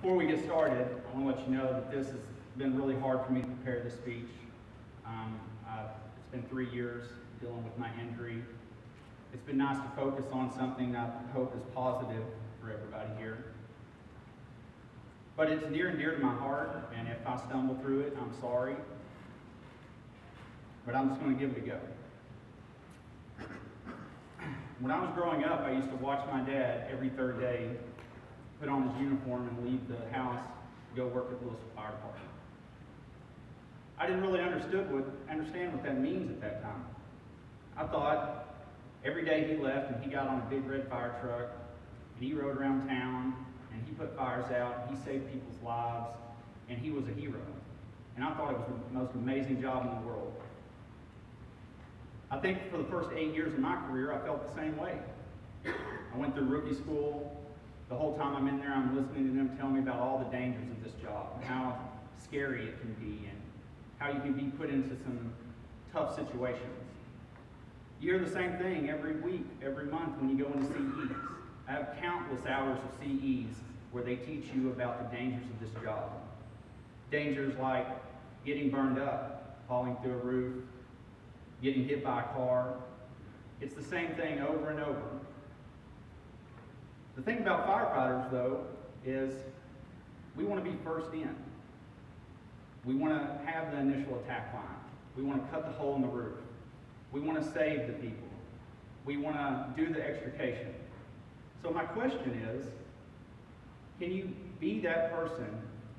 Before we get started, I want to let you know that this has been really hard for me to prepare this speech. It's been 3 years dealing with my injury. It's been nice to focus on something I hope is positive for everybody here. But it's near and dear to my heart, and if I stumble through it, I'm sorry. But I'm just going to give it a go. When I was growing up, I used to watch my dad every third day put on his uniform and leave the house to go work at the Lewisville Fire Department. I didn't really understand what that means at that time. I thought every day he left and he got on a big red fire truck and he rode around town and he put fires out, and he saved people's lives, and he was a hero. And I thought it was the most amazing job in the world. I think for the first 8 years of my career, I felt the same way. I went through rookie school. The whole time I'm in there, I'm listening to them tell me about all the dangers of this job, and how scary it can be, and how you can be put into some tough situations. You hear the same thing every week, every month when you go into CEs. I have countless hours of CEs where they teach you about the dangers of this job. Dangers like getting burned up, falling through a roof, getting hit by a car. It's the same thing over and over. The thing about firefighters, though, is we want to be first in. We want to have the initial attack line. We want to cut the hole in the roof. We want to save the people. We want to do the extrication. So my question is, can you be that person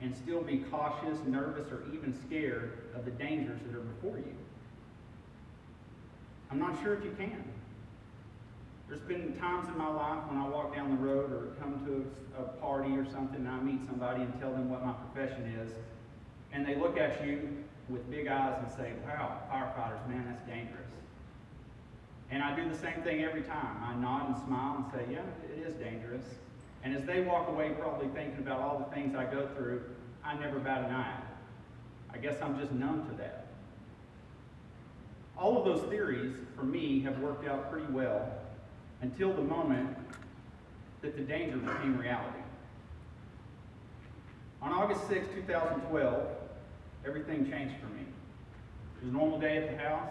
and still be cautious, nervous, or even scared of the dangers that are before you? I'm not sure if you can. There's been times in my life when I walk down the road or come to a party or something and I meet somebody and tell them what my profession is, and they look at you with big eyes and say, wow, firefighters, man, that's dangerous. And I do the same thing every time. I nod and smile and say, yeah, it is dangerous. And as they walk away probably thinking about all the things I go through, I never bat an eye. I guess I'm just numb to that. All of those theories, for me, have worked out pretty well until the moment that the danger became reality. On August 6, 2012, everything changed for me. It was a normal day at the house.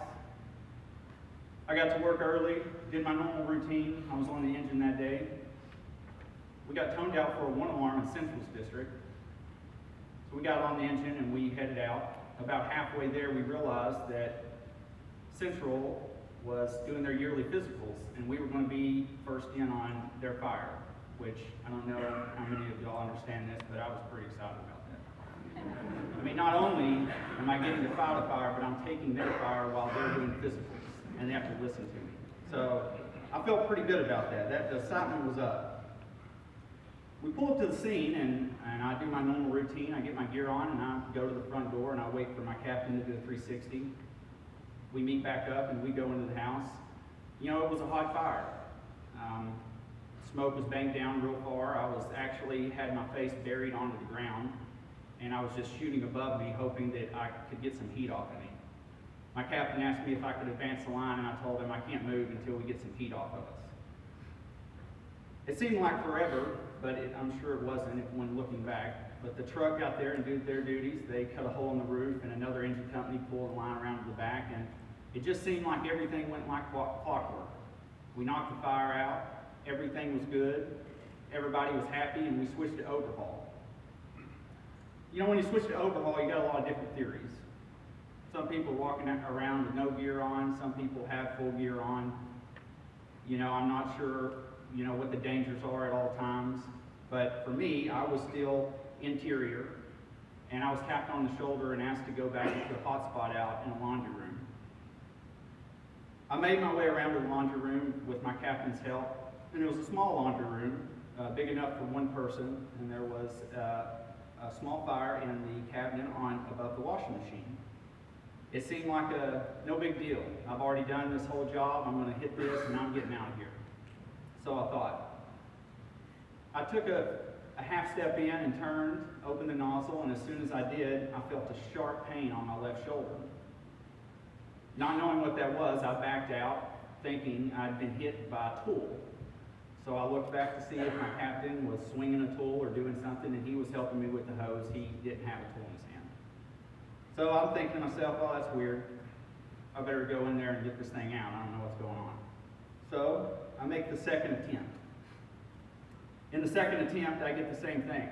I got to work early, did my normal routine. I was on the engine that day. We got toned out for a 1 alarm in Central's district. So we got on the engine and we headed out. About halfway there, we realized that Central was doing their yearly physicals, and we were going to be first in on their fire, which I don't know how many of y'all understand this, but I was pretty excited about that. I mean, not only am I getting to fight a fire, but I'm taking their fire while they're doing physicals, and they have to listen to me. So I felt pretty good about that. The excitement was up. We pull up to the scene, and I do my normal routine. I get my gear on, and I go to the front door, and I wait for my captain to do a 360. We meet back up and we go into the house. You know, it was a hot fire. Smoke was banked down real far. I was actually had my face buried onto the ground, and I was just shooting above me, hoping that I could get some heat off of me. My captain asked me if I could advance the line, and I told him I can't move until we get some heat off of us. It seemed like forever, but I'm sure it wasn't when looking back. But the truck got there and did their duties. They cut a hole in the roof, and another engine company pulled the line around to the back, and it just seemed like everything went like clockwork. We knocked the fire out. Everything was good. Everybody was happy, and we switched to overhaul. You know, when you switch to overhaul, you got a lot of different theories. Some people are walking around with no gear on. Some people have full gear on. You know, I'm not sure, what the dangers are at all times. But for me, I was still interior, and I was tapped on the shoulder and asked to go back and put a hotspot out in a laundry room. I made my way around to the laundry room with my captain's help, and it was a small laundry room, big enough for one person, and there was a small fire in the cabinet above the washing machine. It seemed like no big deal. I've already done this whole job. I'm going to hit this, and I'm getting out of here. So I thought. I took a half step in and turned, opened the nozzle, and as soon as I did, I felt a sharp pain on my left shoulder. Not knowing what that was, I backed out, thinking I'd been hit by a tool. So I looked back to see if my captain was swinging a tool or doing something something, and he was helping me with the hose. He didn't have a tool in his hand. So I'm thinking to myself, oh, that's weird. I better go in there and get this thing out. I don't know what's going on. So I make the second attempt. In the second attempt, I get the same thing.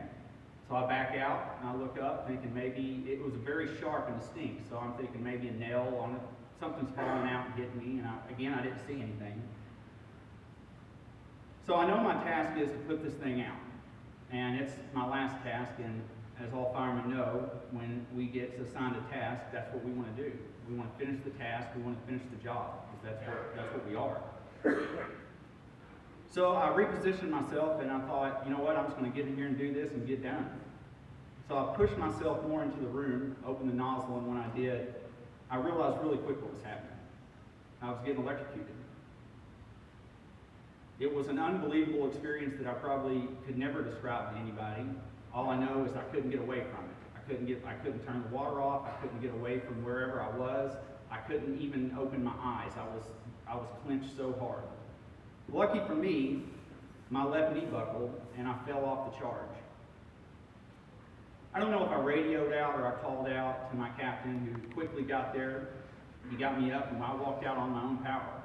So I back out and I look up thinking maybe, it was very sharp and distinct, so I'm thinking maybe a nail on it, something's falling out and hitting me, and I didn't see anything. So I know my task is to put this thing out, and it's my last task, and as all firemen know, when we get assigned a task, that's what we want to do. We want to finish the task, we want to finish the job, because that's what we are. So I repositioned myself, and I thought, you know what, I'm just going to get in here and do this and get done. So I pushed myself more into the room, opened the nozzle, and when I did, I realized really quick what was happening. I was getting electrocuted. It was an unbelievable experience that I probably could never describe to anybody. All I know is I couldn't get away from it. I couldn't turn the water off. I couldn't get away from wherever I was. I couldn't even open my eyes. I was clenched so hard. Lucky for me, my left knee buckled and I fell off the charge. I don't know if I radioed out or I called out to my captain, who quickly got there. He got me up and I walked out on my own power.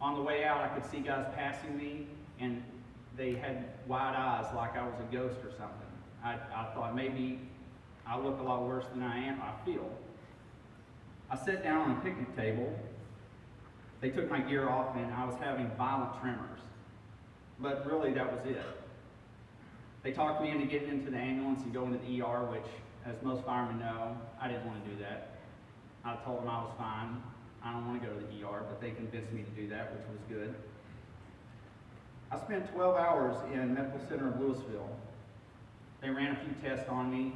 On the way out, I could see guys passing me, and they had wide eyes like I was a ghost or something. I thought maybe I look a lot worse than I feel. I sat down on a picnic table. They took my gear off, and I was having violent tremors. But really, that was it. They talked me into getting into the ambulance and going to the ER, which, as most firemen know, I didn't want to do that. I told them I was fine. I don't want to go to the ER, but they convinced me to do that, which was good. I spent 12 hours in Medical Center of Lewisville. They ran a few tests on me,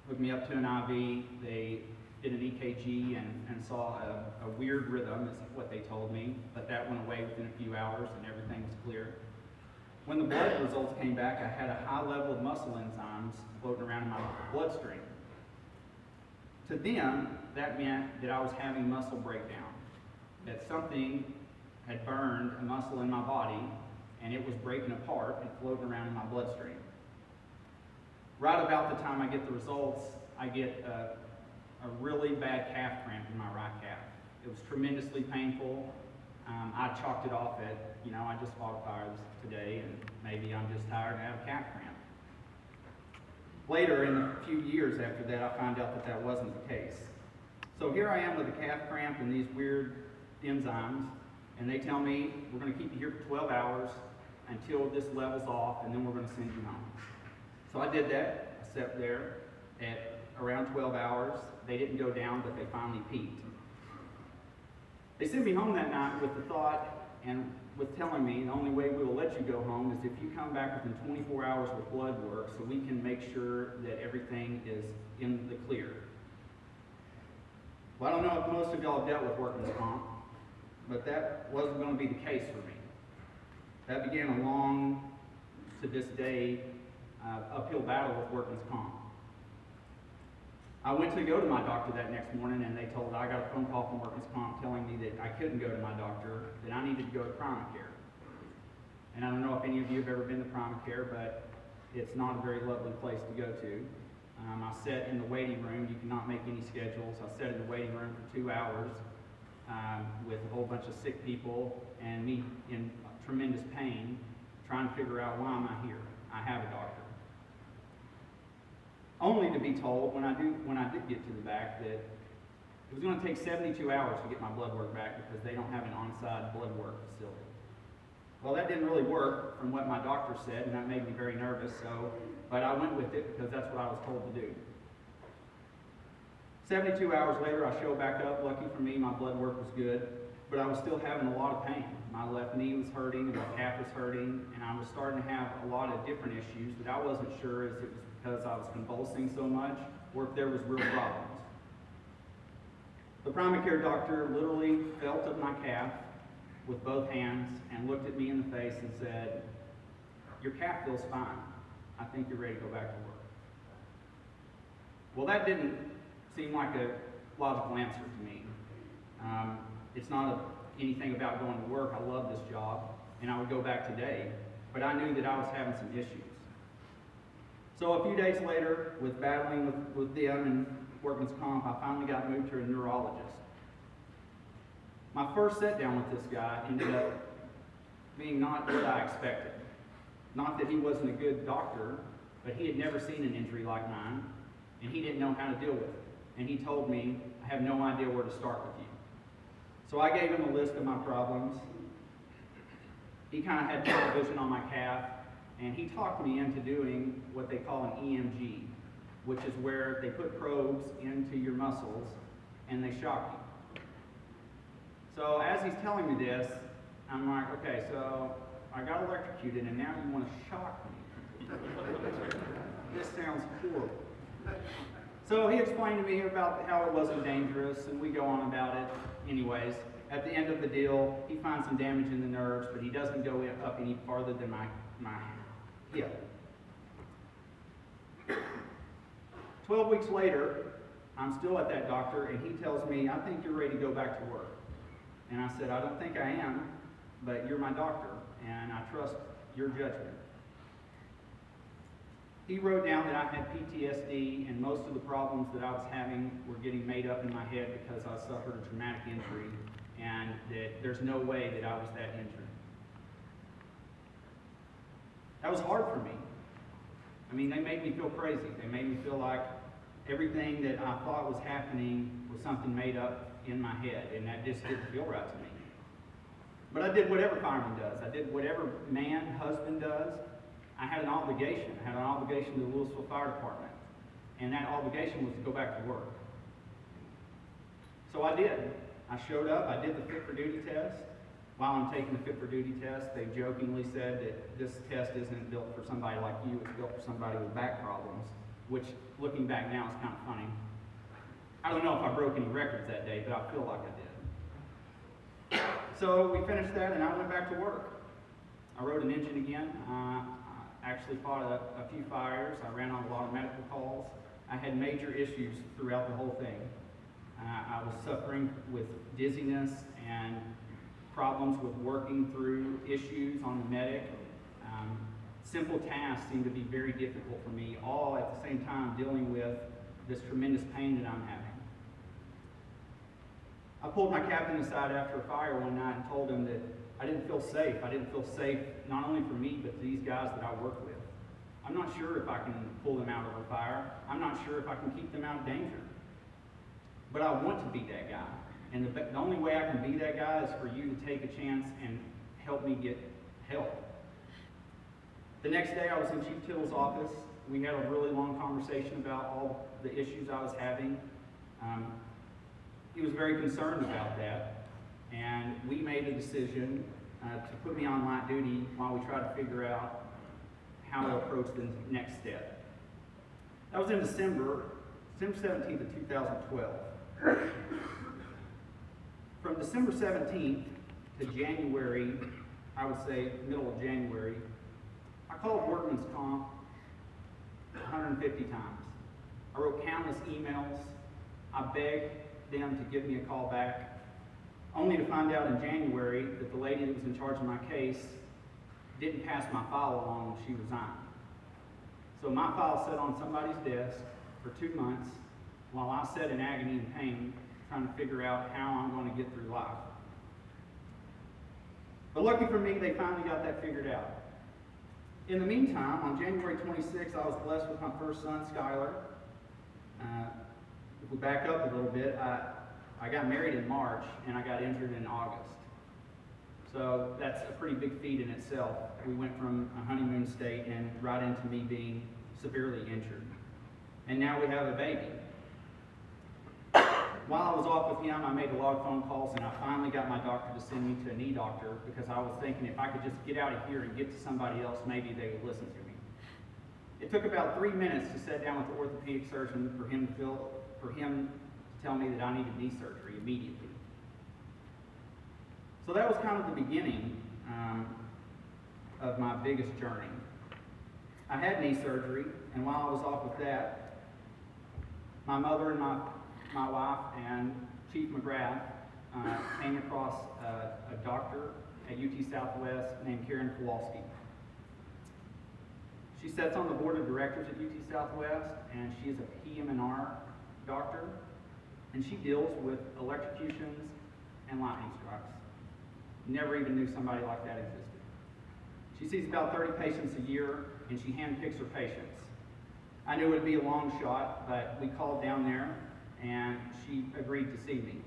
hooked me up to an IV. They did an EKG and saw a weird rhythm, is what they told me, but that went away within a few hours and everything was clear. When the blood results came back, I had a high level of muscle enzymes floating around in my bloodstream. To them, that meant that I was having muscle breakdown, that something had burned a muscle in my body and it was breaking apart and floating around in my bloodstream. Right about the time I get the results, I get a really bad calf cramp in my right calf. It was tremendously painful. I chalked it off at, I just fought a fire today and maybe I'm just tired and I have a calf cramp. Later, in a few years after that, I found out that that wasn't the case. So here I am with a calf cramp and these weird enzymes, and they tell me, we're going to keep you here for 12 hours until this levels off, and then we're going to send you home. So I did that. I sat there at around 12 hours. They didn't go down, but they finally peaked. They sent me home that night with the thought, and with telling me the only way we will let you go home is if you come back within 24 hours with blood work so we can make sure that everything is in the clear. Well, I don't know if most of y'all have dealt with workman's comp, but that wasn't going to be the case for me. That began a long, to this day, uphill battle with workman's comp. I went to go to my doctor that next morning, and I got a phone call from workman's comp telling me that I couldn't go to my doctor, that I needed to go to Primacare. And I don't know if any of you have ever been to Primacare, but it's not a very lovely place to go to. I sat in the waiting room. You cannot make any schedules. I sat in the waiting room for 2 hours with a whole bunch of sick people and me in tremendous pain, trying to figure out why am I here. I have a doctor. Only to be told when I did get to the back that it was going to take 72 hours to get my blood work back because they don't have an on-site blood work facility. Well, that didn't really work from what my doctor said, and that made me very nervous, but I went with it because that's what I was told to do. 72 hours later, I show back up. Lucky for me, my blood work was good, but I was still having a lot of pain. My left knee was hurting, and my calf was hurting, and I was starting to have a lot of different issues that I wasn't sure if it was because I was convulsing so much or if there was real problems. The Primacare doctor literally felt of my calf with both hands and looked at me in the face and said, "Your calf feels fine. I think you're ready to go back to work." Well, that didn't seem like a logical answer to me. It's not anything about going to work. I love this job, and I would go back today, but I knew that I was having some issues. So a few days later, with battling with them and workman's comp, I finally got moved to a neurologist. My first sit down with this guy ended up being not what I expected. Not that he wasn't a good doctor, but he had never seen an injury like mine, and he didn't know how to deal with it. And he told me, I have no idea where to start with you. So I gave him a list of my problems. He kind of had tunnel vision on my calf, and he talked me into doing what they call an EMG, which is where they put probes into your muscles and they shock you. So as he's telling me this, I'm like, okay, so I got electrocuted and now you want to shock me. This sounds horrible. So he explained to me about how it wasn't dangerous, and we go on about it anyways. At the end of the deal, he finds some damage in the nerves, but he doesn't go up any farther than my hip. 12 weeks later, I'm still at that doctor, and he tells me, I think you're ready to go back to work. And I said, I don't think I am, but you're my doctor, and I trust your judgment. He wrote down that I had PTSD, and most of the problems that I was having were getting made up in my head because I suffered a traumatic injury, and that there's no way that I was that injured. That was hard for me. I mean, they made me feel crazy. They made me feel like everything that I thought was happening was something made up in my head, and that just didn't feel right to me. But I did whatever fireman does. I did whatever man, husband does. I had an obligation. I had an obligation to the Lewisville Fire Department, and that obligation was to go back to work. So I did. I showed up. I did the Fit for Duty test. While I'm taking the Fit for Duty test, they jokingly said that this test isn't built for somebody like you. It's built for somebody with back problems, which, looking back now, is kind of funny. I don't know if I broke any records that day, but I feel like I did. So we finished that, and I went back to work. I wrote an engine again. I actually fought a few fires. I ran on a lot of medical calls. I had major issues throughout the whole thing. I was suffering with dizziness and problems with working through issues on the medic. Simple tasks seemed to be very difficult for me, all at the same time dealing with this tremendous pain that I'm having. I pulled my captain aside after a fire one night and told him that I didn't feel safe. I didn't feel safe not only for me, but these guys that I work with. I'm not sure if I can pull them out of a fire. I'm not sure if I can keep them out of danger. But I want to be that guy. And the only way I can be that guy is for you to take a chance and help me get help. The next day I was in Chief Tittle's office. We had a really long conversation about all the issues I was having. He was very concerned about that. And we made a decision to put me on light duty while we tried to figure out how to approach the next step. That was in December 17th of 2012. From December 17th to January, I would say middle of January, I called workman's comp 150 times. I wrote countless emails. I begged them to give me a call back, only to find out in January that the lady that was in charge of my case didn't pass my file along when she resigned. So my file sat on somebody's desk for 2 months while I sat in agony and pain trying to figure out how I'm going to get through life. But lucky for me, they finally got that figured out. In the meantime, on January 26th, I was blessed with my first son, Skylar. If we back up a little bit, I got married in March, and I got injured in August. So that's a pretty big feat in itself. We went from a honeymoon state and right into me being severely injured. And now we have a baby. While I was off with him, I made a lot of phone calls, and I finally got my doctor to send me to a knee doctor because I was thinking if I could just get out of here and get to somebody else, maybe they would listen to me. It took about 3 minutes to sit down with the orthopedic surgeon for him to tell me that I needed knee surgery immediately. So that was kind of the beginning of my biggest journey. I had knee surgery, and while I was off with that, my mother and my wife and Chief McGrath came across a doctor at UT Southwest named Karen Kowalski. She sits on the board of directors at UT Southwest, and she is a PM&R doctor, and she deals with electrocutions and lightning strikes. Never even knew somebody like that existed. She sees about 30 patients a year, and she handpicks her patients. I knew it would be a long shot, but we called down there, and she agreed to see me.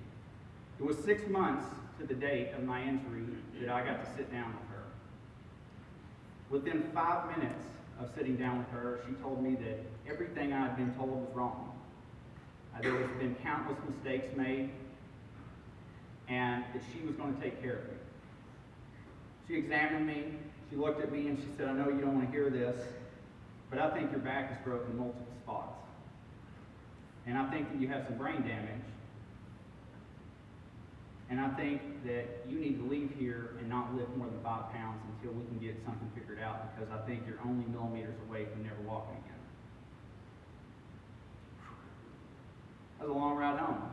It was 6 months to the date of my injury that I got to sit down with her. Within 5 minutes of sitting down with her, she told me that everything I had been told was wrong. There had been countless mistakes made, and that she was going to take care of me. She examined me, she looked at me, and she said, "I know you don't want to hear this, but I think your back is broken in multiple spots. And I think that you have some brain damage. And I think that you need to leave here and not lift more than 5 pounds until we can get something figured out, because I think you're only millimeters away from never walking again." That was a long ride home.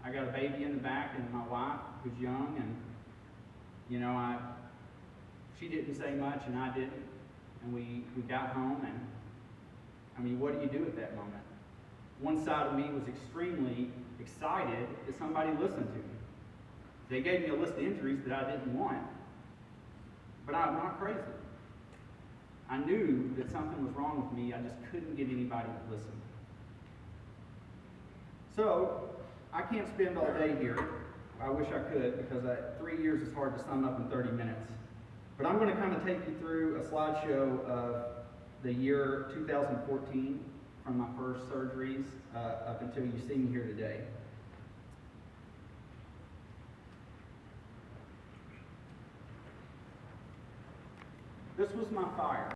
I got a baby in the back and my wife who's young, and she didn't say much and I didn't. And we got home, and what do you do at that moment? One side of me was extremely excited that somebody listened to me. They gave me a list of injuries that I didn't want, but I'm not crazy. I knew that something was wrong with me, I just couldn't get anybody to listen. So, I can't spend all day here. I wish I could, because 3 years is hard to sum up in 30 minutes. But I'm going to kind of take you through a slideshow of the year 2014 from my first surgeries up until you see me here today. This was my fire.